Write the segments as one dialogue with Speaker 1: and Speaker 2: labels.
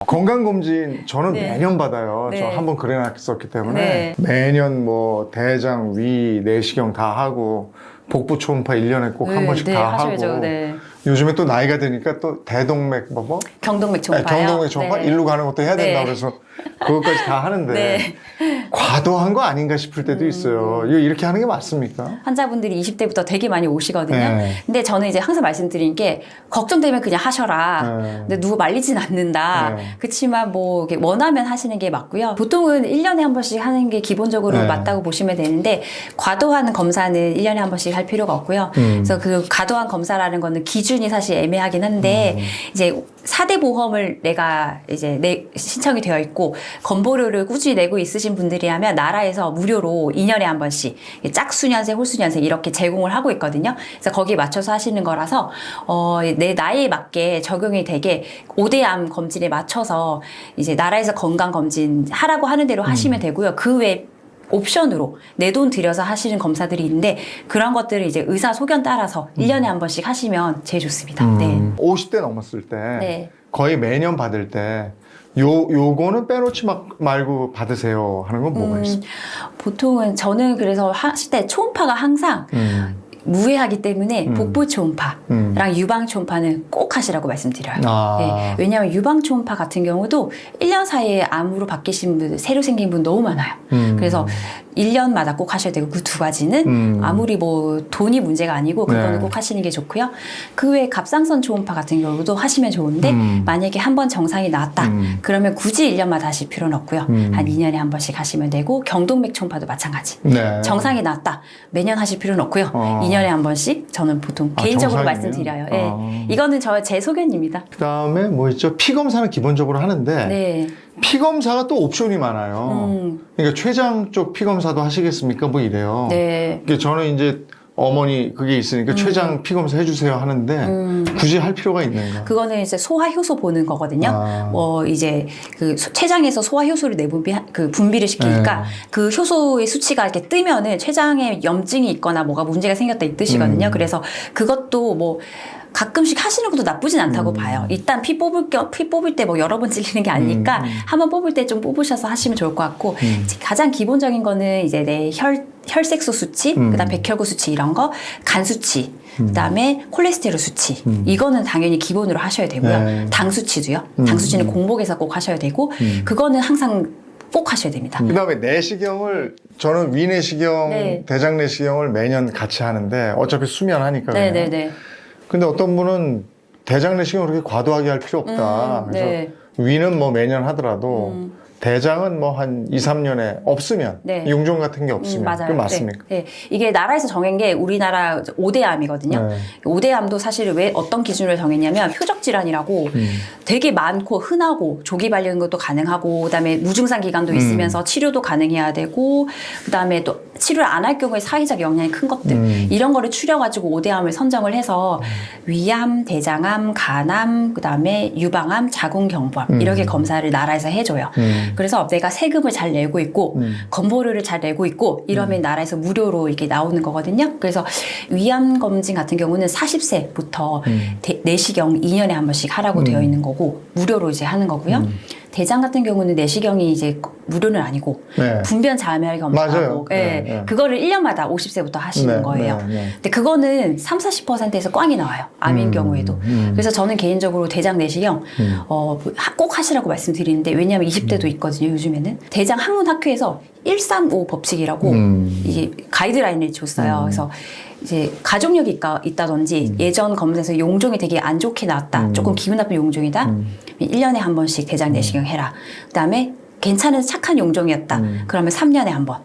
Speaker 1: 건강검진 저는
Speaker 2: 네.
Speaker 1: 매년 받아요.
Speaker 2: 네.
Speaker 1: 저 한번 그래놨었기 때문에
Speaker 2: 네.
Speaker 1: 매년 뭐 대장, 위, 내시경 다 하고 복부 초음파 1년에 꼭 한 번씩 다
Speaker 2: 하셔야죠.
Speaker 1: 하고
Speaker 2: 네.
Speaker 1: 요즘에 또 나이가 드니까 또 대동맥 뭐
Speaker 2: 경동맥 초음파요.
Speaker 1: 경동맥 초음파
Speaker 2: 네.
Speaker 1: 일로 가는 것도 해야 된다
Speaker 2: 네.
Speaker 1: 그래서 그것까지 다 하는데
Speaker 2: 네.
Speaker 1: 과도한 거 아닌가 싶을 때도 있어요. 이거 이렇게 하는 게 맞습니까?
Speaker 2: 환자분들이 20대부터 되게 많이 오시거든요.
Speaker 1: 네.
Speaker 2: 근데 저는 이제 항상 말씀드린 게 걱정되면 그냥 하셔라.
Speaker 1: 네.
Speaker 2: 근데 누구 말리진 않는다.
Speaker 1: 네.
Speaker 2: 그렇지만 뭐 이렇게 원하면 하시는 게 맞고요. 보통은 1년에 한 번씩 하는 게 기본적으로
Speaker 1: 네.
Speaker 2: 맞다고 보시면 되는데 과도한 검사는 1년에 한 번씩 할 필요가 없고요. 그래서 그 과도한 검사라는 거는 기준이 사실 애매하긴 한데 이제 4대 보험을 내가 이제 신청이 되어 있고 건보료를 꾸준히 내고 있으신 분들이라면 나라에서 무료로 2년에 한 번씩 짝수년생, 홀수년생 이렇게 제공을 하고 있거든요. 그래서 거기에 맞춰서 하시는 거라서 내 나이에 맞게 적용이 되게 5대암 검진에 맞춰서 이제 나라에서 건강 검진 하라고 하는 대로 하시면 되고요. 그 외에 옵션으로 내 돈 들여서 하시는 검사들이 있는데 그런 것들을 이제 의사 소견 따라서 1년에 한 번씩 하시면 제일 좋습니다. 네.
Speaker 1: 50대 넘었을 때
Speaker 2: 네.
Speaker 1: 거의 매년 받을 때 요거는 빼놓지 말고 받으세요 하는 건 뭐가 있어요?
Speaker 2: 보통은 저는 그래서 하실 때 초음파가 항상 무해하기 때문에 복부 초음파랑 유방 초음파는 꼭 하시라고 말씀드려요. 네, 왜냐하면 유방 초음파 같은 경우도 1년 사이에 암으로 바뀌신 분, 새로 생긴 분 너무 많아요. 그래서 1년마다 꼭 하셔야 되고 그 두 가지는 아무리 뭐 돈이 문제가 아니고 그거는
Speaker 1: 네.
Speaker 2: 꼭 하시는 게 좋고요. 그 외에 갑상선 초음파 같은 경우도 하시면 좋은데 만약에 한 번 정상이 나왔다 그러면 굳이 1년마다 하실 필요는 없고요. 한 2년에 한 번씩 하시면 되고 경동맥 초음파도 마찬가지.
Speaker 1: 네.
Speaker 2: 정상이 나왔다 매년 하실 필요는 없고요. 2년에 한 번씩 저는 보통 개인적으로
Speaker 1: 정상이면?
Speaker 2: 말씀드려요. 네. 이거는 제 소견입니다.
Speaker 1: 그 다음에 뭐 있죠? 피 검사는 기본적으로 하는데
Speaker 2: 네.
Speaker 1: 피 검사가 또 옵션이 많아요. 그러니까 췌장 쪽 피 검사도 하시겠습니까? 뭐 이래요.
Speaker 2: 네.
Speaker 1: 그러니까 저는 이제 어머니 그게 있으니까 췌장 피 검사 해주세요 하는데 굳이 할 필요가 있는가?
Speaker 2: 그거는 이제 소화 효소 보는 거거든요. 이제 그 췌장에서 소화 효소를 분비를 시키니까
Speaker 1: 네.
Speaker 2: 그 효소의 수치가 이렇게 뜨면은 췌장에 염증이 있거나 뭐가 문제가 생겼다 이 뜻이거든요. 그래서 그것도 뭐 가끔씩 하시는 것도 나쁘진 않다고 봐요. 일단 피 뽑을 때 뭐 여러 번 찔리는 게 아니니까 한번 뽑을 때 좀 뽑으셔서 하시면 좋을 것 같고 가장 기본적인 거는 이제 내 혈색소 수치, 그다음 백혈구 수치 이런 거, 간 수치, 그다음에 콜레스테롤 수치 이거는 당연히 기본으로 하셔야 되고요.
Speaker 1: 네.
Speaker 2: 당 수치도요. 당 수치는 공복에서 꼭 하셔야 되고 그거는 항상 꼭 하셔야 됩니다.
Speaker 1: 그 다음에 내시경을 저는 위내시경,
Speaker 2: 네.
Speaker 1: 대장내시경을 매년 같이 하는데 어차피 수면하니까.
Speaker 2: 네네네.
Speaker 1: 근데 어떤 분은 대장내시경을 그렇게 과도하게 할 필요 없다. 그래서
Speaker 2: 네.
Speaker 1: 위는 뭐 매년 하더라도 대장은 뭐 한 2, 3년에 없으면
Speaker 2: 네.
Speaker 1: 용종 같은 게 없으면
Speaker 2: 맞아요.
Speaker 1: 그게 맞습니까?
Speaker 2: 네. 네. 이게 나라에서 정한 게 우리나라 5대암이거든요.
Speaker 1: 네.
Speaker 2: 5대암도 사실 왜 어떤 기준으로 정했냐면 표적 질환이라고 되게 많고 흔하고 조기 발견 것도 가능하고 그다음에 무증상 기간도 있으면서 치료도 가능해야 되고 그다음에 또 치료를 안 할 경우에 사회적 영향이 큰 것들 이런 거를 추려가지고 5대암을 선정을 해서 위암, 대장암, 간암, 그다음에 유방암, 자궁경부암 이렇게 검사를 나라에서 해줘요. 그래서 내가 세금을 잘 내고 있고 건보료를 잘 내고 있고 이러면 나라에서 무료로 이렇게 나오는 거거든요. 그래서 위암 검진 같은 경우는 40세부터 내시경 2년에 한 번씩 하라고 되어 있는 거고 무료로 이제 하는 거고요. 대장 같은 경우는 내시경이 이제 무료는 아니고
Speaker 1: 네.
Speaker 2: 분변 자멸 검사하고
Speaker 1: 네.
Speaker 2: 그거를 1년마다 50세부터 하시는
Speaker 1: 네,
Speaker 2: 거예요.
Speaker 1: 네, 네.
Speaker 2: 근데 그거는 30~40%에서 꽝이 나와요. 암인 경우에도. 그래서 저는 개인적으로 대장 내시경 꼭 하시라고 말씀드리는데 왜냐하면 20대도 있거든요. 요즘에는. 대장 학문학회에서 135 법칙이라고 이게 가이드라인을 줬어요. 그래서 이제 가족력이 있다든지 예전 검사에서 용종이 되게 안 좋게 나왔다. 조금 기분 나쁜 용종이다. 1년에 한 번씩 대장 내시경 해라. 그다음에 괜찮은 착한 용종이었다. 그러면 3년에 한 번.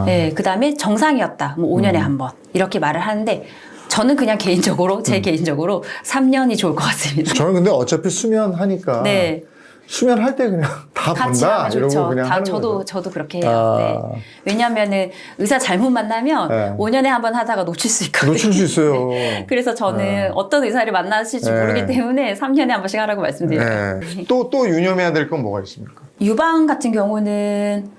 Speaker 2: 네, 그다음에 정상이었다. 뭐 5년에 한 번. 이렇게 말을 하는데 저는 그냥 개인적으로 제 개인적으로 3년이 좋을 것 같습니다.
Speaker 1: 저는 근데 어차피 수면하니까
Speaker 2: 네.
Speaker 1: 수면할 때 그냥 다
Speaker 2: 같이
Speaker 1: 본다
Speaker 2: 하면
Speaker 1: 이러고
Speaker 2: 좋죠.
Speaker 1: 그냥 하는
Speaker 2: 저도
Speaker 1: 거죠.
Speaker 2: 저도 그렇게 해요. 네. 왜냐하면은 의사 잘못 만나면
Speaker 1: 네.
Speaker 2: 5년에 한 번 하다가 놓칠 수 있거든요.
Speaker 1: 놓칠 수 있어요.
Speaker 2: 그래서 저는 어떤 의사를 만나실지
Speaker 1: 네.
Speaker 2: 모르기 때문에 3년에 한 번씩 하라고 말씀드려요.
Speaker 1: 네. 또 유념해야 될 건 뭐가 있습니까?
Speaker 2: 유방 같은 경우는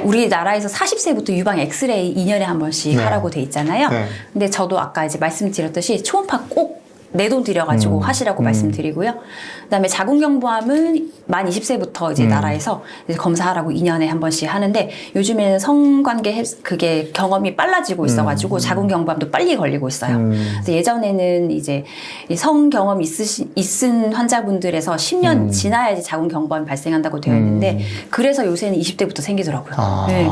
Speaker 2: 우리나라에서 40세부터 유방 엑스레이 2년에 한 번씩
Speaker 1: 네.
Speaker 2: 하라고 돼 있잖아요.
Speaker 1: 네.
Speaker 2: 근데 저도 아까 이제 말씀드렸듯이 초음파 꼭 내 돈 들여가지고 하시라고 말씀드리고요. 그다음에 자궁경부암은 만 20세부터 이제 나라에서 이제 검사하라고 2년에 한 번씩 하는데 요즘에는 성관계 그게 경험이 빨라지고 있어가지고 자궁경부암도 빨리 걸리고 있어요. 그래서 예전에는 이제 이 성 경험 있은 환자분들에서 10년 지나야지 자궁경부암이 발생한다고 되어 있는데 그래서 요새는 20대부터 생기더라고요. 네.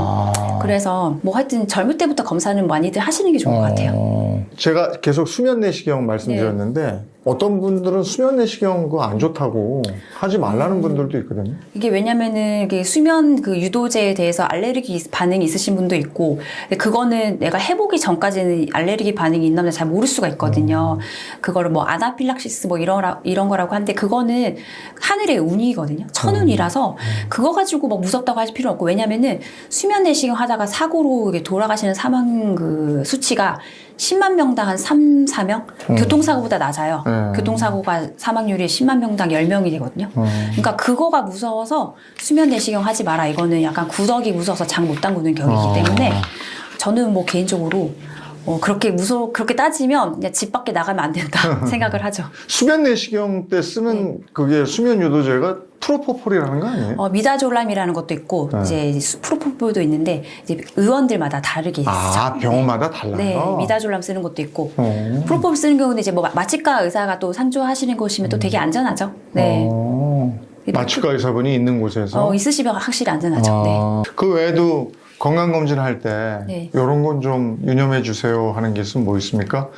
Speaker 2: 그래서 뭐 하여튼 젊을 때부터 검사는 많이들 하시는 게 좋은 것 같아요.
Speaker 1: 제가 계속 수면 내시경 말씀드렸는데 어떤 분들은 수면 내시경 그거 안 좋다고 하지 말라는 분들도 있거든요.
Speaker 2: 이게 왜냐면은 이게 수면 그 유도제에 대해서 알레르기 반응이 있으신 분도 있고, 근데 그거는 내가 해보기 전까지는 알레르기 반응이 있나 잘 모를 수가 있거든요. 그거를 뭐 아나필락시스 뭐 이런 거라고 하는데 그거는 하늘의 운이거든요. 천운이라서 그거 가지고 막 무섭다고 할 필요 없고, 왜냐면은 수면 내시경 하다가 사고로 이게 돌아가시는 사망 그 수치가 10만 명당 한 3, 4명? 교통사고보다 낮아요. 교통사고가 사망률이 10만 명당 10명이 되거든요. 그러니까 그거가 무서워서 수면 내시경 하지 마라. 이거는 약간 구더기 무서워서 장 못 담그는 격이기 때문에 저는 뭐 개인적으로 그렇게 따지면 그냥 집 밖에 나가면 안 된다 생각을 하죠.
Speaker 1: 수면 내시경 때 쓰는 그게 수면 유도제가 프로포폴이라는 거 아니에요?
Speaker 2: 미다졸람이라는 것도 있고 이제 프로포폴도 있는데 이제 의원들마다 다르게 있어요.
Speaker 1: 병원마다 달라요.
Speaker 2: 네, 미다졸람 쓰는 것도 있고 프로포폴 쓰는 경우는 이제 뭐 마취과 의사가 또 상주하시는 곳이면 또 되게 안전하죠. 네.
Speaker 1: 마취과 의사분이 있는 곳에서
Speaker 2: 있으시면 확실히 안전하죠. 네.
Speaker 1: 그 외에도 건강검진 할 때 이런 건 좀 유념해 주세요 하는 게 있으면 뭐 있습니까?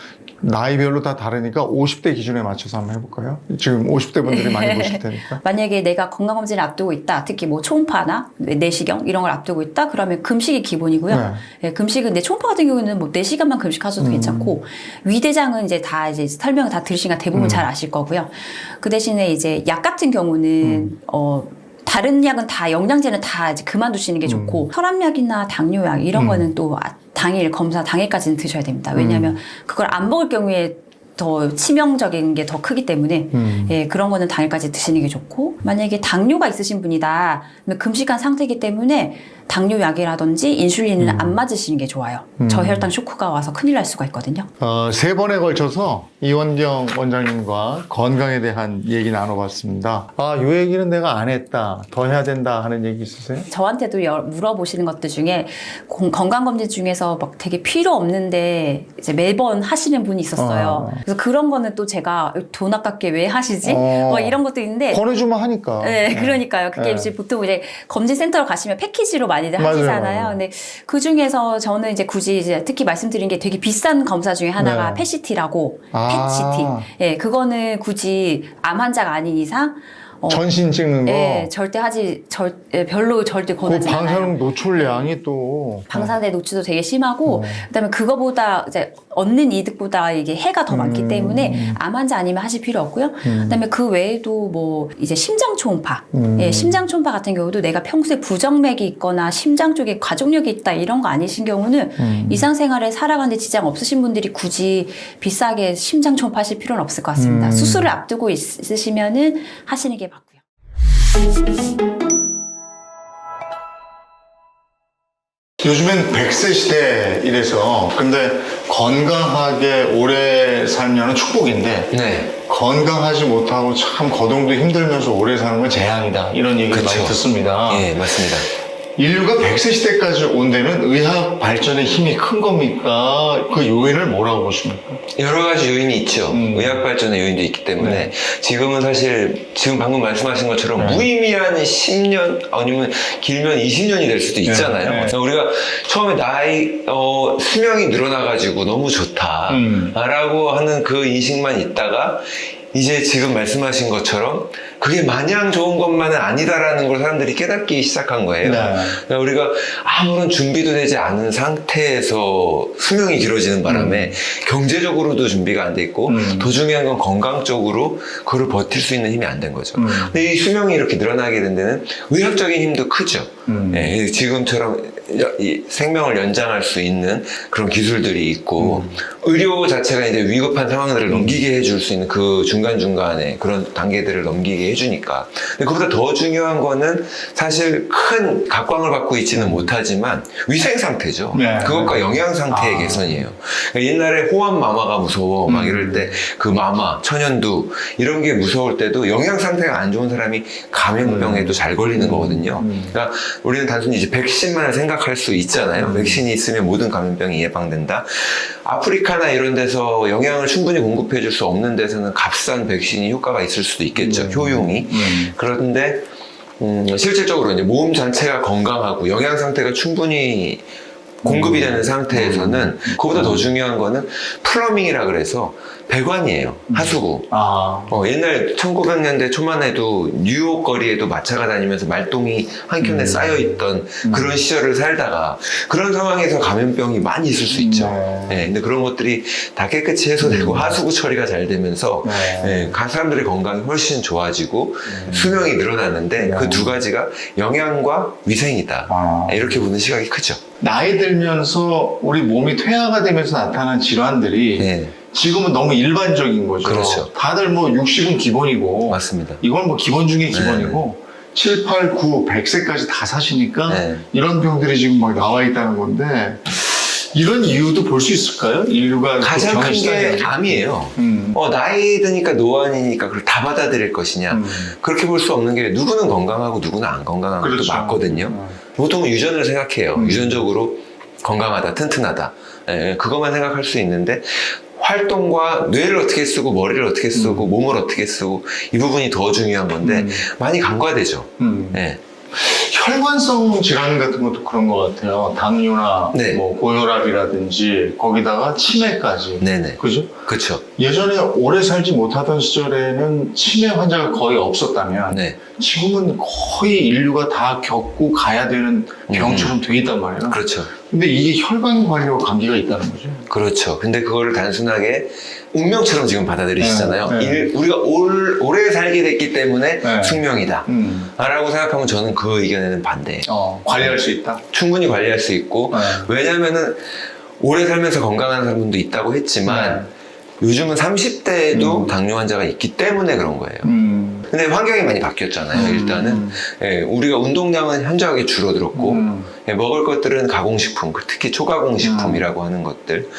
Speaker 1: 나이별로 다 다르니까 50대 기준에 맞춰서 한번 해볼까요? 지금 50대 분들이 많이 보실 테니까.
Speaker 2: 만약에 내가 건강검진을 앞두고 있다, 특히 뭐 초음파나 내시경 이런 걸 앞두고 있다, 그러면 금식이 기본이고요. 금식은 초음파 같은 경우는 뭐 4시간만 금식하셔도 괜찮고, 위대장은 이제 다 이제 설명을 다 들으시니까 대부분 잘 아실 거고요. 그 대신에 이제 약 같은 경우는 다른 약은 다 영양제는 다 이제 그만두시는 게 좋고 혈압약이나 당뇨약 이런 거는 또 당일 검사 당일까지는 드셔야 됩니다. 왜냐하면 그걸 안 먹을 경우에 더 치명적인 게 더 크기 때문에 그런 거는 당일까지 드시는 게 좋고, 만약에 당뇨가 있으신 분이다 그러면 금식한 상태이기 때문에 당뇨약이라든지 인슐린은 안 맞으시는 게 좋아요. 저혈당 쇼크가 와서 큰일 날 수가 있거든요.
Speaker 1: 3번에 걸쳐서 이원경 원장님과 건강에 대한 얘기 나눠봤습니다. 이 얘기는 내가 안 했다, 더 해야 된다 하는 얘기 있으세요?
Speaker 2: 저한테도 물어보시는 것들 중에 건강검진 중에서 막 되게 필요 없는데 이제 매번 하시는 분이 있었어요. 그래서 그런 거는 또 제가 돈 아깝게 왜 하시지? 뭐 이런 것도 있는데.
Speaker 1: 권해주면 하니까.
Speaker 2: 네, 그러니까요. 그게 이제 보통 이제 검진센터로 가시면 패키지로 많이들 하시잖아요. 근데 그 중에서 저는 이제 굳이 이제 특히 말씀드린 게 되게 비싼 검사 중에 하나가 펫CT라고. 펫CT. 예, 그거는 굳이 암 환자가 아닌 이상
Speaker 1: 전신 찍는 거.
Speaker 2: 네, 별로 절대 권하지 않아요.
Speaker 1: 방사능 노출량이 또
Speaker 2: 방사능 노출도 되게 심하고, 그다음에 그거보다 이제 얻는 이득보다 이게 해가 더 많기 때문에 암 환자 아니면 하실 필요 없고요. 그다음에 그 외에도 뭐 이제 심장 초음파, 심장 초음파 같은 경우도 내가 평소에 부정맥이 있거나 심장 쪽에 가족력이 있다 이런 거 아니신 경우는 일상생활에 살아가는데 지장 없으신 분들이 굳이 비싸게 심장 초음파 하실 필요는 없을 것 같습니다. 수술을 앞두고 있으시면은 하시는 게 맞고요.
Speaker 1: 요즘엔 100세 시대 이래서, 근데 건강하게 오래 살면 축복인데 건강하지 못하고 참 거동도 힘들면서 오래 사는 건 재앙이다, 이런 얘기를 많이 듣습니다.
Speaker 3: 예, 맞습니다.
Speaker 1: 인류가 100세 시대까지 온 데는 의학 발전의 힘이 큰 겁니까? 그 요인을 뭐라고 보십니까?
Speaker 3: 여러 가지 요인이 있죠. 의학 발전의 요인도 있기 때문에 지금은 사실 지금 방금 말씀하신 것처럼 무의미한 10년 아니면 길면 20년이 될 수도 있잖아요. 우리가 처음에 수명이 늘어나가지고 너무 좋다라고 하는 그 인식만 있다가 이제 지금 말씀하신 것처럼 그게 마냥 좋은 것만은 아니다라는 걸 사람들이 깨닫기 시작한 거예요. 그러니까 우리가 아무런 준비도 되지 않은 상태에서 수명이 길어지는 바람에 경제적으로도 준비가 안 돼 있고 더 중요한 건 건강적으로 그걸 버틸 수 있는 힘이 안 된 거죠. 근데 이 수명이 이렇게 늘어나게 된 데는 의학적인 힘도 크죠. 지금처럼 이 생명을 연장할 수 있는 그런 기술들이 있고 의료 자체가 이제 위급한 상황들을 넘기게 해줄 수 있는 그 중간중간에 그런 단계들을 넘기게 해주니까. 근데 그보다 더 중요한 거는 사실 큰 각광을 받고 있지는 못하지만 위생 상태죠.
Speaker 1: 네.
Speaker 3: 그것과 영양 상태의 개선이에요. 그러니까 옛날에 호환 마마가 무서워 막 이럴 때 그 마마, 천연두 이런 게 무서울 때도 영양 상태가 안 좋은 사람이 감염병에도 잘 걸리는 거거든요. 그러니까 우리는 단순히 이제 백신만을 생각할 수 있잖아요. 백신이 있으면 모든 감염병이 예방된다. 아프리카나 이런 데서 영양을 충분히 공급해 줄 수 없는 데서는 값싼 백신이 효과가 있을 수도 있겠죠. 효용이. 그런데 실질적으로 이제 몸 전체가 건강하고 영양 상태가 충분히 공급이 되는 상태에서는 그보다 더 중요한 거는 플러밍이라 그래서 배관이에요. 하수구. 옛날 1900년대 초만 해도 뉴욕 거리에도 마차가 다니면서 말똥이 한켠에 쌓여있던 그런 시절을 살다가 그런 상황에서 감염병이 많이 있을 수 있죠. 네, 근데 그런 것들이 다 깨끗이 해소되고 하수구 처리가 잘 되면서 사람들의 건강이 훨씬 좋아지고 수명이 늘어났는데 그 두 가지가 영양과 위생이다. 이렇게 보는 시각이 크죠.
Speaker 1: 나이 들면서 우리 몸이 퇴화가 되면서 나타난 질환들이 지금은 너무 일반적인 거죠.
Speaker 3: 그렇죠.
Speaker 1: 다들 뭐 60은 기본이고.
Speaker 3: 맞습니다.
Speaker 1: 이건 뭐 기본 중에 기본이고. 7, 8, 9, 100세까지 다 사시니까 이런 병들이 지금 막 나와 있다는 건데 이런 이유도 볼 수 있을까요? 인류가
Speaker 3: 가장 큰 게 암이에요. 나이 드니까 노안이니까 그걸 다 받아들일 것이냐. 그렇게 볼 수 없는 게 누구는 건강하고 누구는 안 건강한 것도
Speaker 1: 그렇죠.
Speaker 3: 맞거든요. 보통은 유전을 생각해요. 유전적으로 건강하다, 튼튼하다. 그것만 생각할 수 있는데 활동과 뇌를 어떻게 쓰고 머리를 어떻게 쓰고 몸을 어떻게 쓰고 이 부분이 더 중요한 건데 많이 간과되죠.
Speaker 1: 혈관성 질환 같은 것도 그런 것 같아요. 당뇨나 뭐 고혈압이라든지 거기다가 치매까지.
Speaker 3: 네네.
Speaker 1: 그죠?
Speaker 3: 그렇죠.
Speaker 1: 예전에 오래 살지 못하던 시절에는 치매 환자가 거의 없었다면 지금은 거의 인류가 다 겪고 가야 되는 병처럼 돼 있단 말이에요.
Speaker 3: 그렇죠.
Speaker 1: 근데 이게 혈관 관리와 관계가 있다는 거죠.
Speaker 3: 그렇죠. 근데 그거를 단순하게 운명처럼 지금 받아들이시잖아요. 우리가 오래 살게 됐기 때문에 숙명이다. 라고 생각하면 저는 그 의견에는 반대예요.
Speaker 1: 관리할 수 있다?
Speaker 3: 충분히 관리할 수 있고 왜냐면은 오래 살면서 건강한 사람도 있다고 했지만 요즘은 30대에도 당뇨 환자가 있기 때문에 그런 거예요. 근데 환경이 많이 바뀌었잖아요. 일단은 우리가 운동량은 현저하게 줄어들었고 먹을 것들은 가공식품, 특히 초가공식품이라고 하는 것들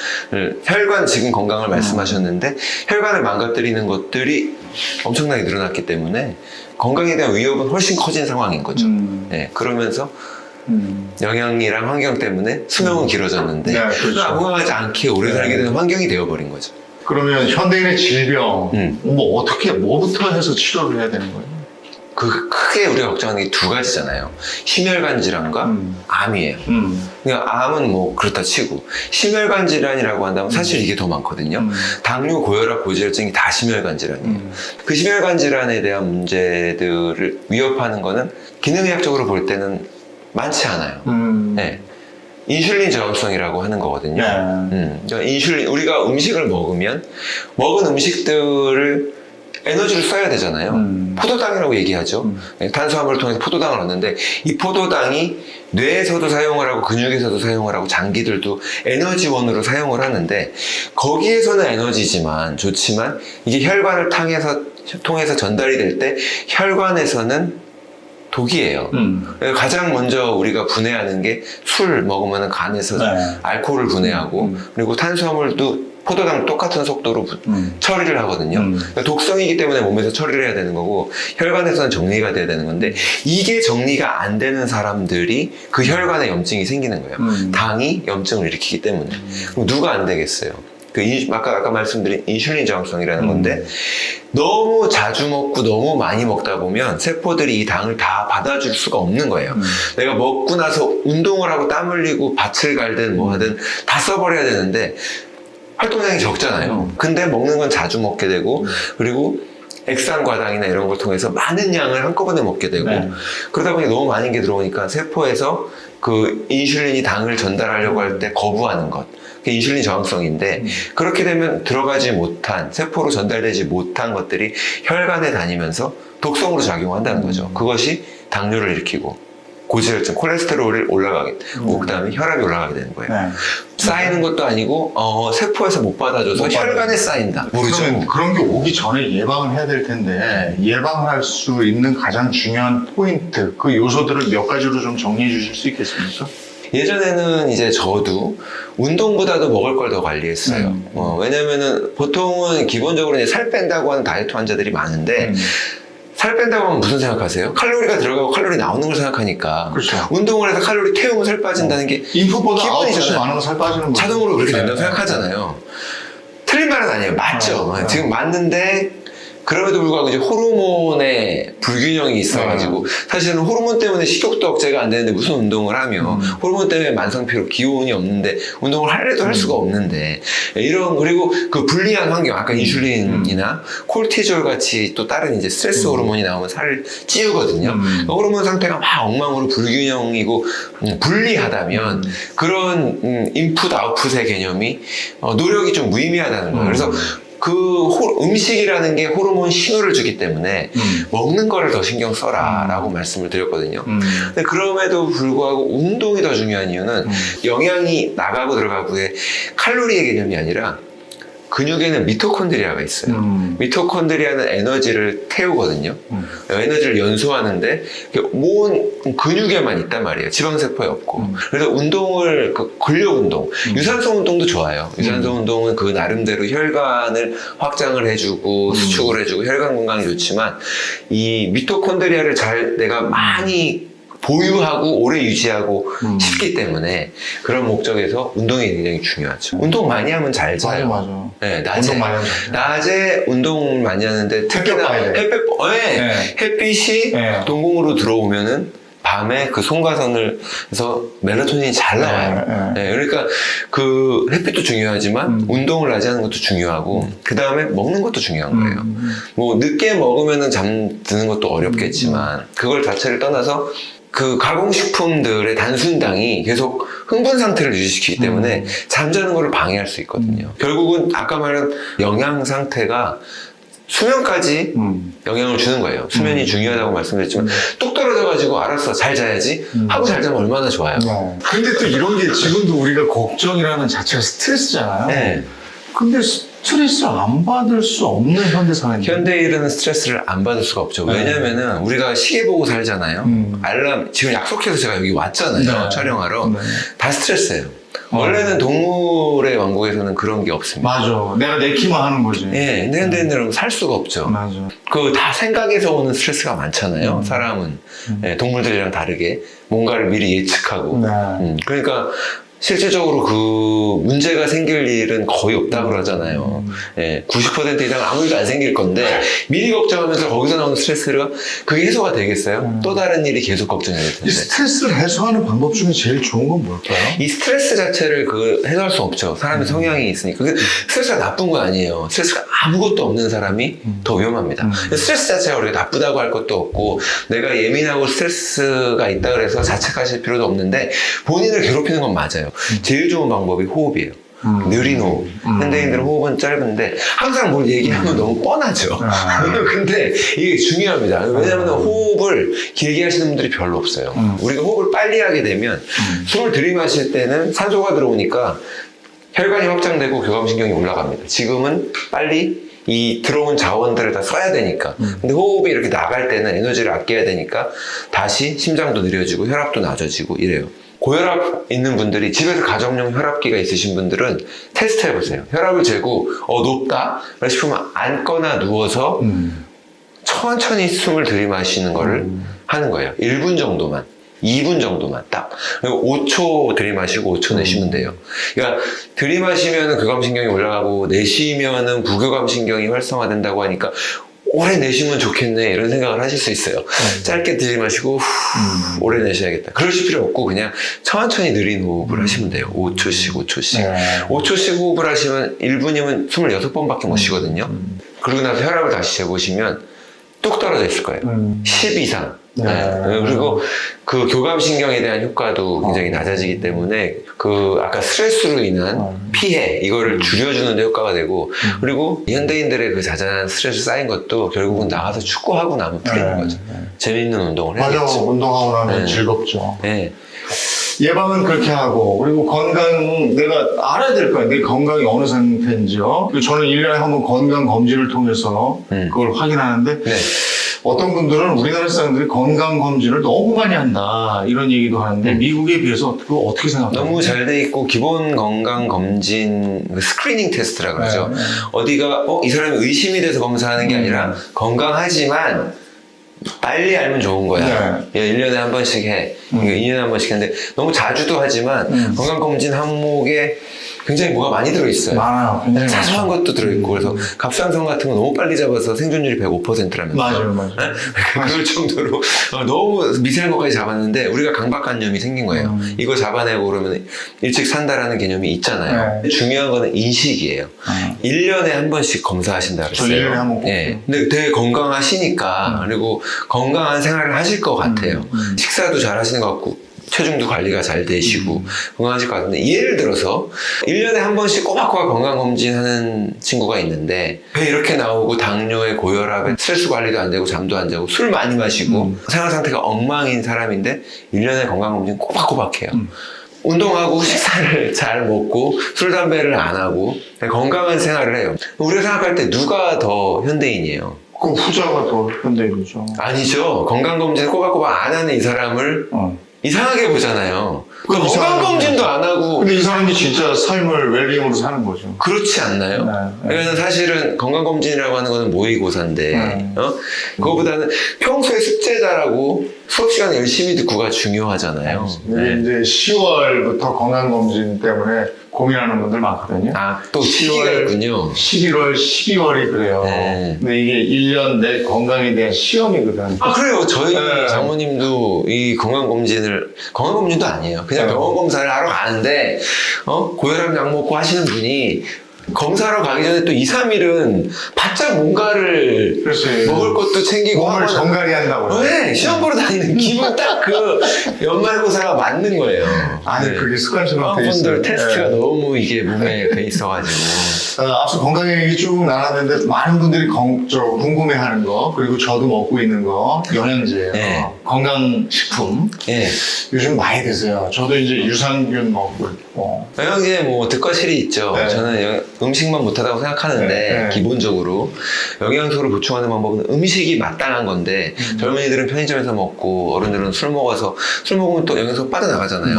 Speaker 3: 혈관 지금 건강을 말씀하셨는데 혈관을 망가뜨리는 것들이 엄청나게 늘어났기 때문에 건강에 대한 위협은 훨씬 커진 상황인 거죠. 그러면서 영양이랑 환경 때문에 수명은 길어졌는데
Speaker 1: 그렇죠.
Speaker 3: 건강하지 않게 오래 살게 되는 환경이 되어버린 거죠.
Speaker 1: 그러면 현대인의 질병 뭐 어떻게 뭐부터 해서 치료를 해야 되는 거예요?
Speaker 3: 크게 우리가 걱정하는 게 두 가지잖아요. 심혈관 질환과 암이에요. 그러니까 암은 뭐 그렇다 치고 심혈관 질환이라고 한다면 사실 이게 더 많거든요. 당뇨, 고혈압, 고지혈증이 다 심혈관 질환이에요. 그 심혈관 질환에 대한 문제들을 위협하는 거는 기능의학적으로 볼 때는 많지 않아요. 인슐린 저항성이라고 하는 거거든요. 그러니까 우리가 음식을 먹으면 먹은 음식들을 에너지를 써야 되잖아요. 포도당이라고 얘기하죠. 탄수화물을 통해서 포도당을 얻는데 이 포도당이 뇌에서도 사용을 하고 근육에서도 사용을 하고 장기들도 에너지원으로 사용을 하는데 거기에서는 에너지지만 좋지만 이게 혈관을 통해서 전달이 될 때 혈관에서는 독이에요. 가장 먼저 우리가 분해하는 게 술 먹으면 간에서 알코올을 분해하고 그리고 탄수화물도 포도당 똑같은 속도로 처리를 하거든요. 그러니까 독성이기 때문에 몸에서 처리를 해야 되는 거고 혈관에서는 정리가 돼야 되는 건데 이게 정리가 안 되는 사람들이 그 혈관에 염증이 생기는 거예요. 당이 염증을 일으키기 때문에. 그럼 누가 안 되겠어요? 아까 말씀드린 인슐린 저항성이라는 건데 너무 자주 먹고 너무 많이 먹다 보면 세포들이 이 당을 다 받아줄 수가 없는 거예요. 내가 먹고 나서 운동을 하고 땀 흘리고 밭을 갈든 뭐 하든 다 써버려야 되는데 활동량이 적잖아요. 근데 먹는 건 자주 먹게 되고 그리고 액상과당이나 이런 걸 통해서 많은 양을 한꺼번에 먹게 되고 그러다 보니 너무 많은 게 들어오니까 세포에서 그 인슐린이 당을 전달하려고 할 때 거부하는 것 그게 인슐린 저항성인데 그렇게 되면 들어가지 못한 세포로 전달되지 못한 것들이 혈관에 다니면서 독성으로 작용한다는 거죠. 그것이 당뇨를 일으키고 고지혈증, 콜레스테롤이 올라가게 되고 그다음에 혈압이 올라가게 되는 거예요.
Speaker 1: 네.
Speaker 3: 쌓이는 것도 아니고 세포에서 못 받아줘서 혈관에 쌓인다. 모르죠.
Speaker 1: 그런 게 오기 전에 예방을 해야 될 텐데 예방할 수 있는 가장 중요한 포인트, 그 요소들을 몇 가지로 좀 정리해 주실 수 있겠습니까?
Speaker 3: 예전에는 이제 저도 운동보다도 먹을 걸 더 관리했어요. 왜냐면은 보통은 기본적으로 이제 살 뺀다고 하는 다이어트 환자들이 많은데 살 뺀다고 하면 무슨 생각하세요? 칼로리가 들어가고 칼로리 나오는 걸 생각하니까.
Speaker 1: 그렇죠.
Speaker 3: 운동을 해서 칼로리 태우면 살 빠진다는 게
Speaker 1: 인풋보다 아웃풋이
Speaker 3: 기본이잖아요.
Speaker 1: 많으면 살 빠지는 거예요.
Speaker 3: 자동으로 그렇게 된다고
Speaker 1: 네.
Speaker 3: 생각하잖아요. 틀린 말은 아니에요. 맞죠. 지금 맞는데 그럼에도 불구하고 이제 호르몬의 불균형이 있어가지고 사실은 호르몬 때문에 식욕도 억제가 안 되는데 무슨 운동을 하며 호르몬 때문에 만성피로 기운이 없는데 운동을 하려도 할 수가 없는데 이런 그리고 그 불리한 환경 아까 인슐린이나 콜티졸 같이 또 다른 이제 스트레스 호르몬이 나오면 살을 찌우거든요. 호르몬 상태가 막 엉망으로 불균형이고 불리하다면 그런 인풋 아웃풋의 개념이 노력이 좀 무의미하다는 거예요. 그래서 그 음식이라는 게 호르몬 신호를 주기 때문에 먹는 거를 더 신경 써라 라고 말씀을 드렸거든요. 근데 그럼에도 불구하고 운동이 더 중요한 이유는 영양이 나가고 들어가고의 칼로리의 개념이 아니라 근육에는 미토콘드리아가 있어요. 미토콘드리아는 에너지를 태우거든요. 에너지를 연소하는데 모은 근육에만 있단 말이에요. 지방세포에 없고. 그래서 운동을 근력 운동, 유산소 운동도 좋아요. 유산소 운동은 그 나름대로 혈관을 확장을 해주고 수축을 해주고 혈관 건강이 좋지만 이 미토콘드리아를 잘 내가 많이 보유하고 오래 유지하고 싶기 때문에 그런 목적에서 운동이 굉장히 중요하죠. 운동 많이 하면 잘 자요.
Speaker 1: 맞아.
Speaker 3: 네, 낮에.
Speaker 1: 운동 많이 하면 잘 자요.
Speaker 3: 낮에 운동 많이 하는데 특히나 햇빛이
Speaker 1: 네.
Speaker 3: 동공으로 들어오면은 밤에 그 송가선에서 멜라토닌이 잘 나와요. 네, 그러니까 그 햇빛도 중요하지만 운동을 낮에 하는 것도 중요하고 그 다음에 먹는 것도 중요한 거예요. 뭐 늦게 먹으면은 잠드는 것도 어렵겠지만 그걸 자체를 떠나서 그 가공식품들의 단순당이 계속 흥분 상태를 유지시키기 때문에 잠자는 것을 방해할 수 있거든요. 결국은 아까 말한 영양 상태가 수면까지 영향을 주는 거예요. 수면이 중요하다고 말씀드렸지만 뚝 떨어져가지고 알았어 잘 자야지 하고 잘 자면 얼마나 좋아요.
Speaker 1: 근데 또 이런 게 지금도 우리가 걱정이라는 자체가 스트레스잖아요.
Speaker 3: 네.
Speaker 1: 근데 스트레스를 안 받을 수 없는 현대사회인데.
Speaker 3: 현대인은 스트레스를 안 받을 수가 없죠. 왜냐면은 우리가 시계 보고 살잖아요. 알람 지금 약속해서 제가 여기 왔잖아요. 촬영하러. 다 스트레스예요. 원래는 동물의 왕국에서는 그런 게 없습니다.
Speaker 1: 맞아. 내가 내키만 하는 거지.
Speaker 3: 예, 근데 현대인들은 살 수가 없죠.
Speaker 1: 맞아.
Speaker 3: 그 다 생각에서 오는 스트레스가 많잖아요. 사람은 예, 동물들이랑 다르게 뭔가를 미리 예측하고. 그러니까 실질적으로 그 문제가 생길 일은 거의 없다고 그러잖아요. 예, 90% 이상 아무 일도 안 생길 건데 미리 걱정하면서 거기서 나오는 스트레스가 그게 해소가 되겠어요? 또 다른 일이 계속 걱정이 될
Speaker 1: 이
Speaker 3: 텐데.
Speaker 1: 스트레스를 해소하는 방법 중에 제일 좋은 건 뭘까요?
Speaker 3: 이 스트레스 자체를 해소할 수 없죠. 사람의 성향이 있으니까. 스트레스가 나쁜 건 아니에요. 스트레스가 아무것도 없는 사람이 더 위험합니다. 스트레스 자체가 우리가 나쁘다고 할 것도 없고 내가 예민하고 스트레스가 있다 그래서 자책하실 필요도 없는데 본인을 괴롭히는 건 맞아요. 제일 좋은 방법이 호흡이에요. 느린 호흡. 현대인들은 호흡은 짧은데 항상 뭘 얘기하면 너무 뻔하죠. 근데 이게 중요합니다. 왜냐하면 호흡을 길게 하시는 분들이 별로 없어요. 우리가 호흡을 빨리 하게 되면 숨을 들이마실 때는 산소가 들어오니까 혈관이 확장되고 교감신경이 올라갑니다. 지금은 빨리 이 들어온 자원들을 다 써야 되니까. 근데 호흡이 이렇게 나갈 때는 에너지를 아껴야 되니까 다시 심장도 느려지고 혈압도 낮아지고 이래요. 고혈압 있는 분들이 집에서 가정용 혈압기가 있으신 분들은 테스트 해보세요. 혈압을 재고 높다 싶으면 앉거나 누워서 천천히 숨을 들이마시는 거를 하는 거예요. 1분 정도만. 2분 정도만 딱. 그리고 5초 들이마시고 5초 내쉬면 돼요. 그러니까 들이마시면은 교감신경이 올라가고 내쉬면은 부교감신경이 활성화된다고 하니까 오래 내쉬면 좋겠네 이런 생각을 하실 수 있어요. 짧게 들이마시고 오래 내셔야겠다. 그러실 필요 없고 그냥 천천히 느린 호흡을 하시면 돼요. 5초씩 5초씩 5초씩 호흡을 하시면 1분이면 26번밖에 못 쉬거든요. 그러고 나서 혈압을 다시 재보시면 뚝 떨어져 있을 거예요. 10 이상 그리고 그 교감신경에 대한 효과도 굉장히 낮아지기 때문에 그 아까 스트레스로 인한 피해 이거를 줄여주는 데 효과가 되고 그리고 현대인들의 그 자잘한 스트레스 쌓인 것도 결국은 나가서 축구하고 나면 풀리는 거죠. 재밌는 운동을
Speaker 1: 맞아,
Speaker 3: 해야겠죠.
Speaker 1: 운동하고 나면 즐겁죠.
Speaker 3: 네.
Speaker 1: 예방은 그렇게 하고, 그리고 건강, 내가 알아야 될 거야. 내 건강이 어느 상태인지요. 그리고 저는 1년에 한 번 건강검진을 통해서 그걸 확인하는데,
Speaker 3: 네.
Speaker 1: 어떤 분들은 우리나라 사람들이 건강검진을 너무 많이 한다, 이런 얘기도 하는데, 미국에 비해서 그거 어떻게 생각해요?
Speaker 3: 너무 잘 돼 있고 기본 건강 검진 스크리닝 테스트라 그러죠. 어디가 이 사람이 의심이 돼서 검사하는 게 아니라 건강하지만 빨리 알면 좋은 거야. 1년에 한 번씩 해. 2년에 한 번씩 하는데 너무 자주도 하지만 건강검진 항목에 굉장히 뭐가 많이 들어있어요.
Speaker 1: 많아요. 굉장히
Speaker 3: 사소한
Speaker 1: 많죠.
Speaker 3: 것도 들어있고 그래서 갑상선 같은 거 너무 빨리 잡아서 생존율이 105%라면서
Speaker 1: 맞아요.
Speaker 3: 그럴 정도로 너무 미세한 것까지 잡았는데 우리가 강박관념이 생긴 거예요. 이거 잡아내고 그러면 일찍 산다라는 개념이 있잖아요. 중요한 거는 인식이에요. 1년에 한 번씩 검사하신다
Speaker 1: 저
Speaker 3: 그랬어요.
Speaker 1: 1년에 한 번 꼭.
Speaker 3: 예. 근데 되게 건강하시니까 그리고 건강한 생활을 하실 것 같아요. 식사도 잘 하시는 것 같고 체중도 관리가 잘 되시고 건강하실 것 같은데 예를 들어서 1년에 한 번씩 꼬박꼬박 건강검진 하는 친구가 있는데 배 이렇게 나오고 당뇨에 고혈압에 스트레스 관리도 안 되고 잠도 안 자고 술 많이 마시고 생활 상태가 엉망인 사람인데 1년에 건강검진 꼬박꼬박 해요. 운동하고 식사를 잘 먹고 술, 담배를 안 하고 건강한 생활을 해요. 우리가 생각할 때 누가 더 현대인이에요?
Speaker 1: 그 후자가 더 현대인이죠.
Speaker 3: 아니죠. 건강검진 꼬박꼬박 안 하는 이 사람을 이상하게 보잖아요. 건강검진도 안 하고.
Speaker 1: 근데 이 사람이 진짜 삶을 웰빙으로 사는 거죠.
Speaker 3: 그렇지 않나요? 그러니까 사실은 건강검진이라고 하는 거는 모의고사인데, 그거보다는 평소에 숙제 잘하고 수업 시간 열심히 듣고가 중요하잖아요.
Speaker 1: 근데 이제 10월부터 건강검진 때문에 고민하는 분들 많거든요.
Speaker 3: 또 시기가 있군요.
Speaker 1: 11월, 12월이 그래요. 근데 이게 1년 내 건강에 대한 시험이거든.
Speaker 3: 그래요. 저희 장모님도 이 건강검진도 아니에요. 그냥 병원 검사를 하러 가는데, 고혈압 약 먹고 하시는 분이 검사하러 가기 전에 또 2, 3일은 바짝 뭔가를 먹을 것도 챙기고
Speaker 1: 몸을 정갈이 한다고요.
Speaker 3: 네, 시험 보러 다니는 기분 딱 그 연말고사가 맞는 거예요.
Speaker 1: 아니 그게 습관처럼 돼 있어요.
Speaker 3: 분들 테스트가 너무 이게 몸에 돼 있어가지고.
Speaker 1: 앞서 건강 얘기 쭉 나눴는데 많은 분들이 궁금해하는 거 그리고 저도 먹고 있는 거 영양제예요. 건강식품 요즘 많이 드세요. 저도 이제 유산균 먹고 있고.
Speaker 3: 영양제 뭐 득과실이 있죠. 저는 음식만 못하다고 생각하는데 기본적으로 영양소를 보충하는 방법은 음식이 마땅한 건데 젊은이들은 편의점에서 먹고 어른들은 술 먹어서 술 먹으면 또 영양소 빠져나가잖아요.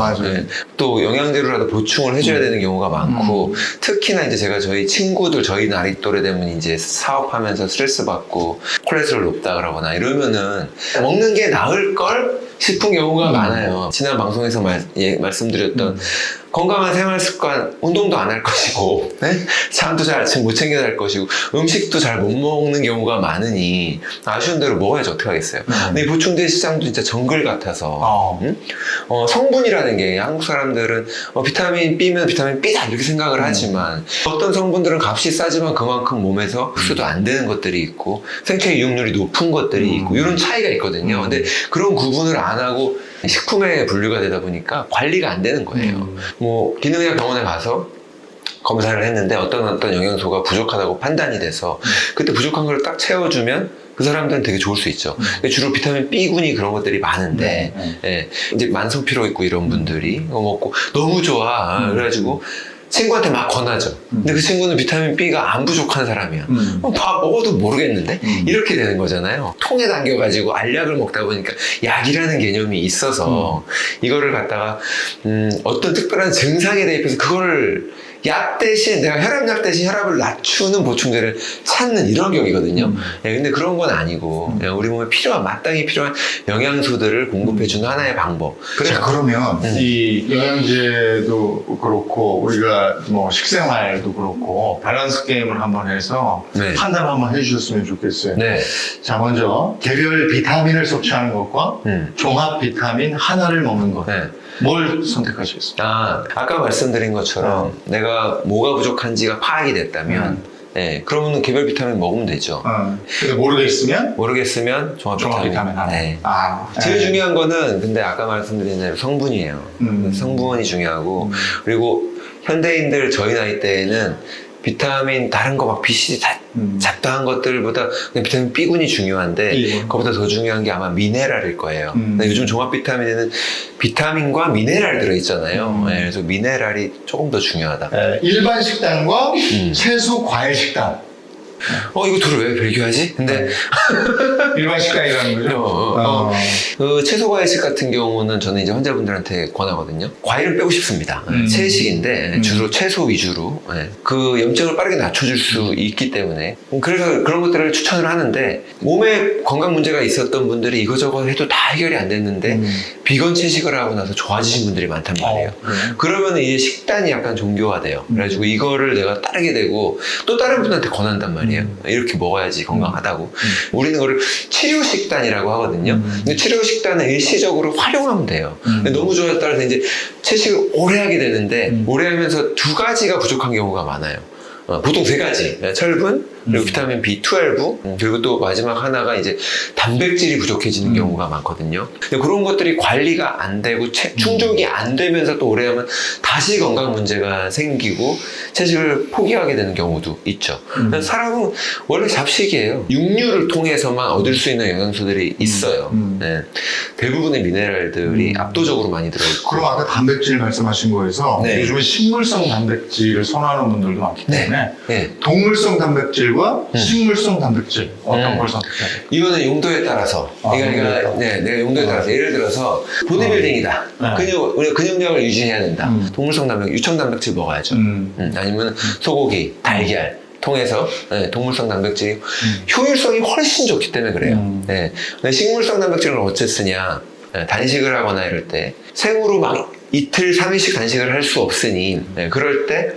Speaker 3: 또 영양제로라도 보충을 해줘야 되는 경우가 많고 특히나 이제 제가 저희 친구들 저희 나이 또래 되면 이제 사업하면서 스트레스 받고 콜레스테롤 높다 그러거나 이러면은 먹는 게 나을 걸 싶은 경우가 많아요. 지난 방송에서 말씀드렸던 건강한 생활 습관, 운동도 안 할 것이고, 잠도 잘 아침 못 챙겨 잘 것이고, 음식도 잘 못 먹는 경우가 많으니, 아쉬운 대로 먹어야지 어떻게 하겠어요. 근데 이 보충제 시장도 진짜 정글 같아서, 성분이라는 게 한국 사람들은 비타민 B면 비타민 B다 이렇게 생각을 하지만, 어떤 성분들은 값이 싸지만 그만큼 몸에서 흡수도 안 되는 것들이 있고, 생체 이용률이 높은 것들이 있고, 이런 차이가 있거든요. 근데 그런 구분을 안 하고, 식품에 분류가 되다 보니까 관리가 안 되는 거예요. 뭐 기능의학 병원에 가서 검사를 했는데 어떤 영양소가 부족하다고 판단이 돼서 그때 부족한 걸 딱 채워주면 그 사람들은 되게 좋을 수 있죠. 주로 비타민 B군이 그런 것들이 많은데 이제 만성 피로 있고 이런 분들이 이거 먹고 너무 좋아 그래가지고 친구한테 막 권하죠. 근데 그 친구는 비타민 B가 안 부족한 사람이야. 밥 먹어도 모르겠는데? 이렇게 되는 거잖아요. 통에 담겨가지고 알약을 먹다 보니까 약이라는 개념이 있어서 이거를 갖다가 어떤 특별한 증상에 대입해서 그거를 약 대신 내가 혈압약 대신 혈압을 낮추는 보충제를 찾는 이런 격이거든요. 근데 그런 건 아니고 그냥 우리 몸에 마땅히 필요한 영양소들을 공급해주는 하나의 방법.
Speaker 1: 자, 그러면 이 영양제도 그렇고 우리가 뭐 식생활도 그렇고 밸런스 게임을 한번 해서 판단 한번 해주셨으면 좋겠어요. 자, 먼저 개별 비타민을 섭취하는 것과 종합 비타민 하나를 먹는 것. 뭘 선택하시겠습니까?
Speaker 3: 아까 말씀드린 것처럼 내가 뭐가 부족한지가 파악이 됐다면 네, 그러면 개별 비타민 먹으면 되죠.
Speaker 1: 근데
Speaker 3: 모르겠으면 종합 비타민.
Speaker 1: 하나.
Speaker 3: 네.
Speaker 1: 아,
Speaker 3: 제일 중요한 거는 근데 아까 말씀드린 대로 성분이에요. 성분이 중요하고 그리고 현대인들 저희 나이 때에는 비타민 다른 거 막 BCG 잡다한 것들보다 그냥 비타민 B군이 중요한데 그거보다 더 중요한 게 아마 미네랄일 거예요. 근데 요즘 종합 비타민에는 비타민과 미네랄 들어있잖아요. 네, 그래서 미네랄이 조금 더 중요하다.
Speaker 1: 일반 식단과 채소 과일 식단.
Speaker 3: 이거 둘을 왜 비교하지? 근데
Speaker 1: 일반 식단이라는 거죠?
Speaker 3: 그 채소 과일식 같은 경우는 저는 이제 환자분들한테 권하거든요. 과일은 빼고 싶습니다. 채식인데 주로 채소 위주로 그 염증을 빠르게 낮춰줄 수 있기 때문에 그래서 그런 것들을 추천을 하는데 몸에 건강 문제가 있었던 분들이 이거저거 해도 다 해결이 안 됐는데 비건 채식을 하고 나서 좋아지신 분들이 많단 말이에요. 그러면 이제 식단이 약간 종교화돼요. 그래가지고 이거를 내가 따르게 되고 또 다른 분한테 권한단 말이에요. 이렇게 먹어야지 건강하다고. 우리는 그걸 치료 식단이라고 하거든요. 근데 치료 식단은 일시적으로 활용하면 돼요. 근데 너무 좋아에 따라서 이제 채식을 오래 하게 되는데 오래 하면서 두 가지가 부족한 경우가 많아요. 보통 세 가지. 철분, 그리고 비타민 B12, 그리고 또 마지막 하나가 이제 단백질이 부족해지는 경우가 많거든요. 근데 그런 것들이 관리가 안 되고 충족이 안 되면서 또 오래 하면 다시 건강 문제가 생기고 채식을 포기하게 되는 경우도 있죠. 사람은 원래 잡식이에요. 육류를 통해서만 얻을 수 있는 영양소들이 있어요. 네. 대부분의 미네랄들이 압도적으로 많이 들어있고.
Speaker 1: 그럼 아까 단백질 말씀하신 거에서 요즘에 식물성 단백질을 선호하는 분들도 많기 때문에 동물성 단백질과 식물성 단백질 어떤 걸 선택해야 돼요?
Speaker 3: 이거는 용도에 따라서 그러니까 내가 용도에 따라서 예를 들어서 보디빌딩이다. 우리가 근육량을 유지해야 된다. 동물성 단백질, 유청 단백질 먹어야죠. 아니면 소고기, 달걀 통해서 동물성 단백질이 효율성이 훨씬 좋기 때문에 그래요. 근데 식물성 단백질을 어째 쓰냐? 단식을 하거나 이럴 때 생으로 막 이틀, 3일씩 단식을 할 수 없으니 그럴 때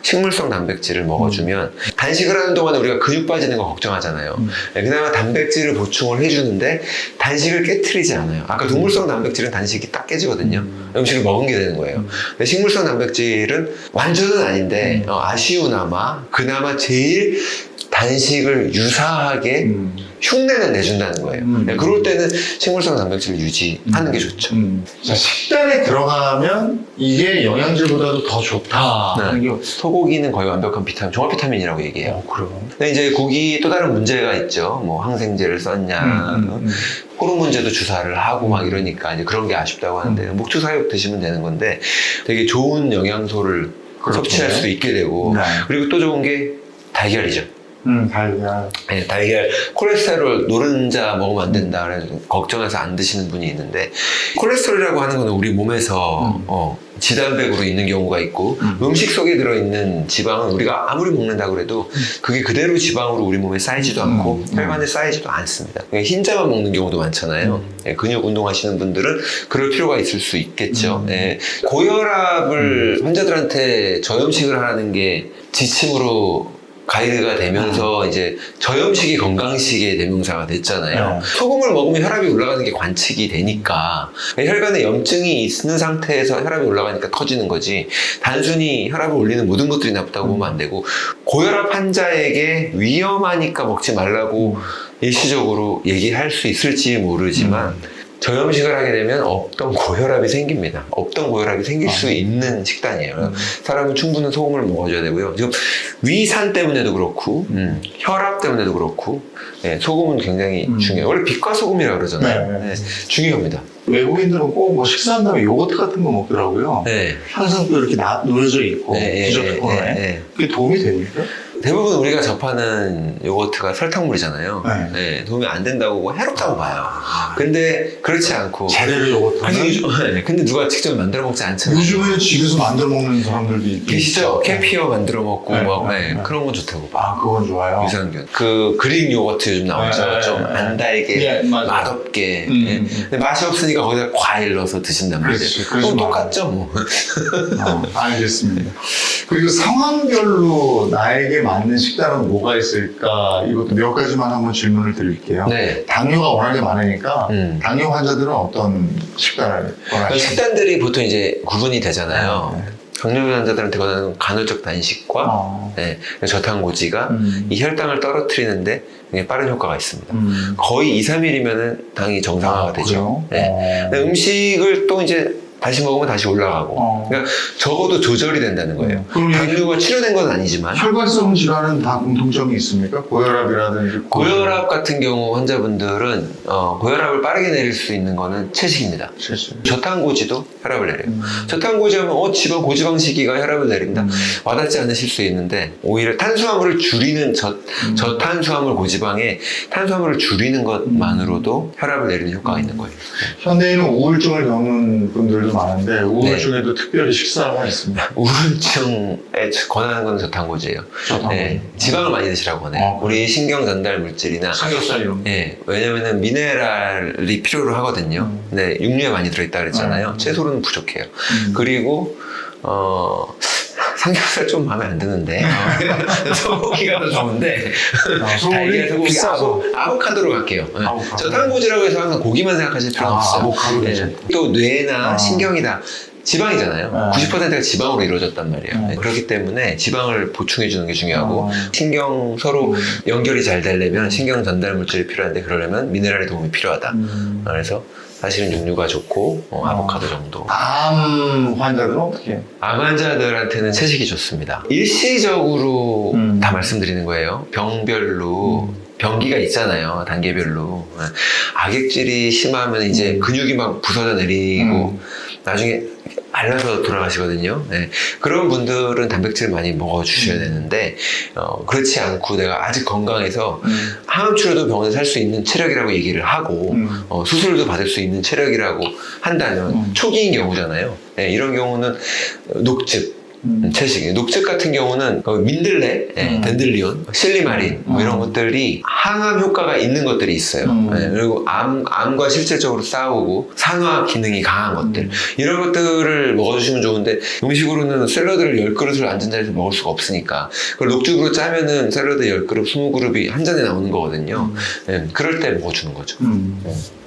Speaker 3: 식물성 단백질을 먹어주면 단식을 하는 동안에 우리가 근육 빠지는 거 걱정하잖아요. 그나마 단백질을 보충을 해주는데 단식을 깨트리지 않아요. 아까 동물성 단백질은 단식이 딱 깨지거든요. 음식을 먹은 게 되는 거예요. 근데 식물성 단백질은 완전은 아닌데 아쉬우나마 그나마 제일 단식을 유사하게 흉내는 내준다는 거예요. 그럴 때는 식물성 단백질을 유지하는 게 좋죠.
Speaker 1: 자, 식단에 들어가면 이게 영양제보다도 더 좋다. 하는 게
Speaker 3: 소고기는 거의 완벽한 비타민, 종합 비타민이라고 얘기해요.
Speaker 1: 그래요?
Speaker 3: 근데 이제 고기 또 다른 문제가 있죠. 뭐 항생제를 썼냐, 호르몬제도 주사를 하고 막 이러니까 이제 그런 게 아쉽다고 하는데 목주 사육 드시면 되는 건데 되게 좋은 영양소를 섭취할 수 있게 되고 그리고 또 좋은 게 달걀이죠.
Speaker 1: 달걀.
Speaker 3: 네, 달걀 콜레스테롤 노른자 먹으면 안 된다 그래서 걱정해서 안 드시는 분이 있는데 콜레스테롤이라고 하는 건 우리 몸에서 지단백으로 있는 경우가 있고 음식 속에 들어있는 지방은 우리가 아무리 먹는다고 해도 그게 그대로 지방으로 우리 몸에 쌓이지도 않고 혈관에 쌓이지도 않습니다. 흰자만 먹는 경우도 많잖아요. 근육 운동하시는 분들은 그럴 필요가 있을 수 있겠죠. 고혈압을 환자들한테 저염식을 하라는 게 지침으로 가이드가 되면서 이제 저염식이 건강식의 대명사가 됐잖아요. 소금을 먹으면 혈압이 올라가는 게 관측이 되니까 혈관에 염증이 있는 상태에서 혈압이 올라가니까 터지는 거지 단순히 혈압을 올리는 모든 것들이 나쁘다고 보면 안 되고 고혈압 환자에게 위험하니까 먹지 말라고 일시적으로 얘기할 수 있을지 모르지만 저염식을 하게 되면 없던 고혈압이 생깁니다. 없던 고혈압이 생길 수 있는 식단이에요. 사람은 충분한 소금을 먹어줘야 되고요. 지금 위산 때문에도 그렇고 혈압 때문에도 그렇고 소금은 굉장히 중요해요. 원래 빛과 소금이라고 그러잖아요. 중요합니다.
Speaker 1: 외국인들은 꼭 뭐 식사한 다음에 요거트 같은 거 먹더라고요. 항상 또 이렇게 놓여져 있고 디저트 코너에 그게 도움이 됩니까?
Speaker 3: 대부분 우리가 접하는 요거트가 설탕물이잖아요. 도움이 안 된다고 해롭다고 봐요. 근데 그렇지 않고
Speaker 1: 재래로 요거트는?
Speaker 3: 근데 누가 직접 만들어 먹지 않잖아요.
Speaker 1: 요즘에 집에서 만들어 먹는 사람들도
Speaker 3: 계시죠? 캐피어 만들어 먹고 그런 건 좋다고 봐.
Speaker 1: 그건 좋아요.
Speaker 3: 유산균. 그 그릭 요거트 요즘 나오죠. 좀 안 달게 맛없게. 근데 맛이 없으니까 거기다 과일 넣어서 드신단 말이에요. 그럼 똑같죠 뭐.
Speaker 1: 알겠습니다. 그리고 상황별로 나에게 맞는 식단은 뭐가 있을까? 이것도 몇 가지만 한번 질문을 드릴게요. 당뇨가 워낙에 많으니까 당뇨 환자들은 어떤 식단을 원하시나요?
Speaker 3: 식단들이 보통 이제 구분이 되잖아요. 당뇨 환자들한테 권하는 간헐적 단식과 네, 저탄고지가 이 혈당을 떨어뜨리는데 굉장히 빠른 효과가 있습니다. 거의 2, 3일이면은 당이 정상화가 되죠. 네. 근데 음식을 또 이제 다시 먹으면 다시 올라가고. 그러니까 적어도 조절이 된다는 거예요. 당뇨가 치료된 건 아니지만.
Speaker 1: 혈관성 질환은 다 공통점이 있습니까? 고혈압이라든지.
Speaker 3: 고혈압 같은 경우 환자분들은 고혈압을 빠르게 내릴 수 있는 거는 채식입니다.
Speaker 1: 채식.
Speaker 3: 저탄고지도 혈압을 내려요. 저탄고지하면 지방 고지방 시기가 혈압을 내린다. 와닿지 않으실 수 있는데 오히려 탄수화물을 줄이는 저탄수화물 고지방에 탄수화물을 줄이는 것만으로도 혈압을 내리는 효과가 있는 거예요.
Speaker 1: 현대인은 우울증을 겪는 분들도 많은데 우울증에도 특별히 식사가 있습니다.
Speaker 3: 우울증에 권하는 건 저탄고지예요. 네, 지방을 많이 드시라고 하네요. 우리 신경 전달 물질이나
Speaker 1: 삼겹살 이런 거.
Speaker 3: 네, 왜냐면은 미네랄이 필요로 하거든요. 근데 육류에 많이 들어있다 그랬잖아요. 채소로는 부족해요. 그리고 삼겹살 좀 마음에 안 드는데 소고기가 더 좋은데
Speaker 1: 소고기 비싸서
Speaker 3: 아보카도로 갈게요. 저탄고지라고 해서 항상 고기만 생각하실 필요는 없어요.
Speaker 1: 아보카도
Speaker 3: 또 뇌나 신경이다 지방이잖아요. 90%가 지방으로 이루어졌단 말이에요. 그렇기 때문에 지방을 보충해 주는 게 중요하고 신경 서로 연결이 잘 되려면 신경 전달 물질이 필요한데 그러려면 미네랄의 도움이 필요하다. 그래서 사실은 육류가 좋고 아보카도 정도.
Speaker 1: 암 환자들은 어떻게 해요?
Speaker 3: 암 환자들한테는 채식이 좋습니다. 일시적으로 다 말씀드리는 거예요. 병별로 병기가 있잖아요. 단계별로. 악액질이 심하면 이제 근육이 막 부서져 내리고 나중에 말라서 돌아가시거든요. 네. 그런 분들은 단백질을 많이 먹어주셔야 되는데 그렇지 않고 내가 아직 건강해서 항암 치료도 병원에 살 수 있는 체력이라고 얘기를 하고 수술도 받을 수 있는 체력이라고 한다면 초기인 경우잖아요. 네, 이런 경우는 녹즙 채식. 녹즙 같은 경우는 민들레, 덴들리온, 실리마린 이런 것들이 항암 효과가 있는 것들이 있어요. 그리고 암과 실질적으로 싸우고 산화 기능이 강한 것들 이런 것들을 먹어주시면 좋은데 음식으로는 샐러드를 10그릇을 앉은 자리에서 먹을 수가 없으니까 그걸 녹즙으로 짜면은 샐러드 10그릇, 20그릇이 한 잔에 나오는 거거든요. 그럴 때 먹어주는 거죠.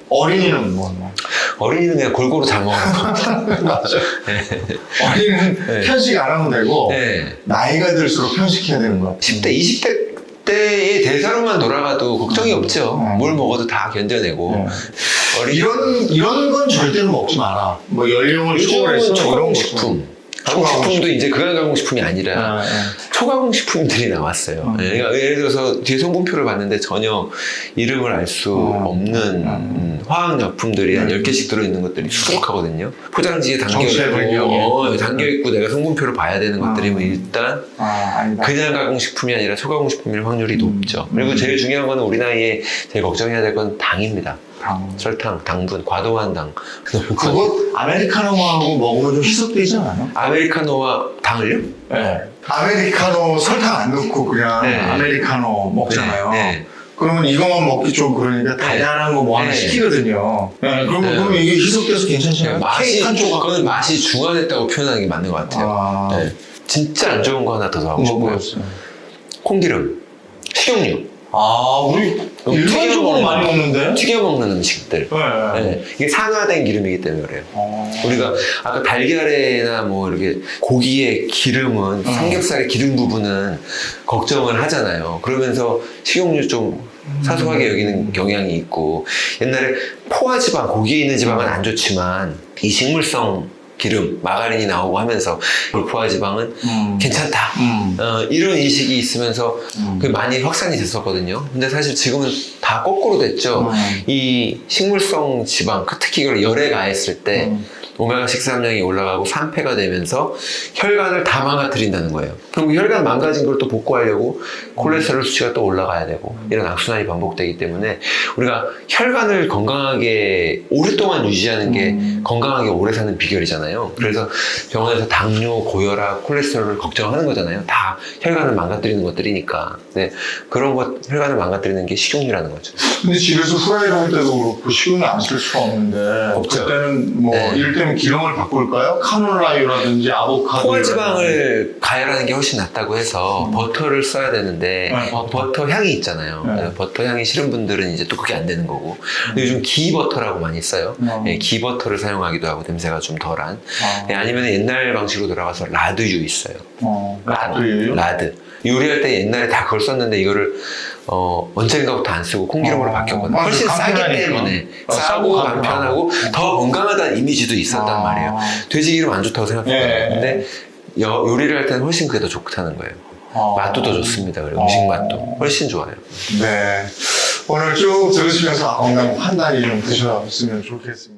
Speaker 1: 어린이는 뭐?
Speaker 3: 어린이는 그냥 골고루 다 먹어요.
Speaker 1: 맞죠. 어린이는 편식 안 하면 되고 나이가 들수록 편식해야 되는 거야.
Speaker 3: 10대, 20대 때의 대사로만 돌아가도 걱정이 없죠. 뭘 먹어도 다 견뎌내고.
Speaker 1: 이런 건 절대로 먹지 마라. 뭐 연령을 초월해서
Speaker 3: 초가공식품. 가공식품도 이제 그간 가공식품이 아니라 초가공식품들이 나왔어요. 그러니까 예를 들어서 뒤에 성분표를 봤는데 전혀 이름을 알 수 없는 화학약품들이 한 10개씩 들어있는 것들이 수북하거든요. 포장지에 담겨있고 내가 성분표를 봐야 되는 것들이면 일단 그냥 가공식품이 아니라 초가공식품일 확률이 높죠. 그리고 제일 중요한 거는 우리 나이에 제일 걱정해야 될 건 당입니다. 설탕, 당분, 과도한 당.
Speaker 1: 그거 아메리카노하고 먹으면 좀 희석되지 않아요?
Speaker 3: 아메리카노와 당을요?
Speaker 1: 네. 아메리카노 설탕 안 넣고 그냥 아메리카노 먹잖아요. 그러면 이거만 먹기 좀 그러니까 달달한 거 뭐 하나 시키거든요. 그러면 이게 희석돼서 괜찮잖아요.
Speaker 3: 맛이 한 조각. 그건 맛이 중화됐다고 표현하는 게 맞는 것 같아요. 진짜 안 좋은 거 하나 더 하고 싶어요. 콩기름, 식용유.
Speaker 1: 우리 일반적으로 많이 먹는데?
Speaker 3: 튀겨 먹는 음식들. 이게 산화된 기름이기 때문에 그래요. 우리가 아까 달걀에나 뭐 이렇게 고기의 기름은 삼겹살의 기름 부분은 걱정을 하잖아요. 그러면서 식용유 좀 사소하게 여기는 경향이 있고 옛날에 포화지방, 고기에 있는 지방은 안 좋지만 이 식물성 기름, 마가린이 나오고 하면서 포화지방은 괜찮다. 이런 인식이 있으면서 그게 많이 확산이 됐었거든요. 근데 사실 지금은 다 거꾸로 됐죠. 이 식물성 지방, 특히 이걸 열에 가했을 때 오메가 6함량이 올라가고 산패가 되면서 혈관을 다 망가뜨린다는 거예요. 그럼 혈관 망가진 걸 또 복구하려고 콜레스테롤 수치가 또 올라가야 되고 이런 악순환이 반복되기 때문에 우리가 혈관을 건강하게 오랫동안 유지하는 게 건강하게 오래 사는 비결이잖아요. 그래서 병원에서 당뇨, 고혈압, 콜레스테롤을 걱정하는 거잖아요. 다 혈관을 망가뜨리는 것들이니까. 네, 그런 것 혈관을 망가뜨리는 게 식용유라는 거죠.
Speaker 1: 근데 집에서 후라이를 할 때도 그렇고 식용유 안 쓸 수가 없는데
Speaker 3: 없죠.
Speaker 1: 그때는 뭐 일 때문에 되면 기름을 바꿀까요? 카놀라유라든지 아보카도.
Speaker 3: 포화지방을 가열하는 게 훨씬 낫다고 해서 버터를 써야 되는데
Speaker 1: 네,
Speaker 3: 버터 향이 있잖아요.
Speaker 1: 네.
Speaker 3: 버터 향이 싫은 분들은 이제 또 그게 안 되는 거고. 근데 요즘 기 버터라고 많이 써요. 기 버터를 사용하기도 하고 냄새가 좀 덜한. 아니면 옛날 방식으로 돌아가서 라드유 있어요.
Speaker 1: 라드유요?
Speaker 3: 라드. 요리할 때 옛날에 다 그걸 썼는데 이거를 언젠가부터 안 쓰고 콩기름으로 바뀌었거든요.
Speaker 1: 맞아,
Speaker 3: 훨씬 싸기
Speaker 1: 간편하니까.
Speaker 3: 때문에 싸고
Speaker 1: 싸고
Speaker 3: 간편하고 더 건강하다는 이미지도 있었단 말이에요. 돼지 기름 안 좋다고 생각했거든요.
Speaker 1: 예.
Speaker 3: 근데 요리를 할 때는 훨씬 그게 더 좋다는 거예요. 맛도 더 좋습니다. 그리고 음식 맛도 훨씬 좋아요.
Speaker 1: 네. 오늘 쭉 들으시면서 건강 판단이 좀 드셨으면 좋겠습니다.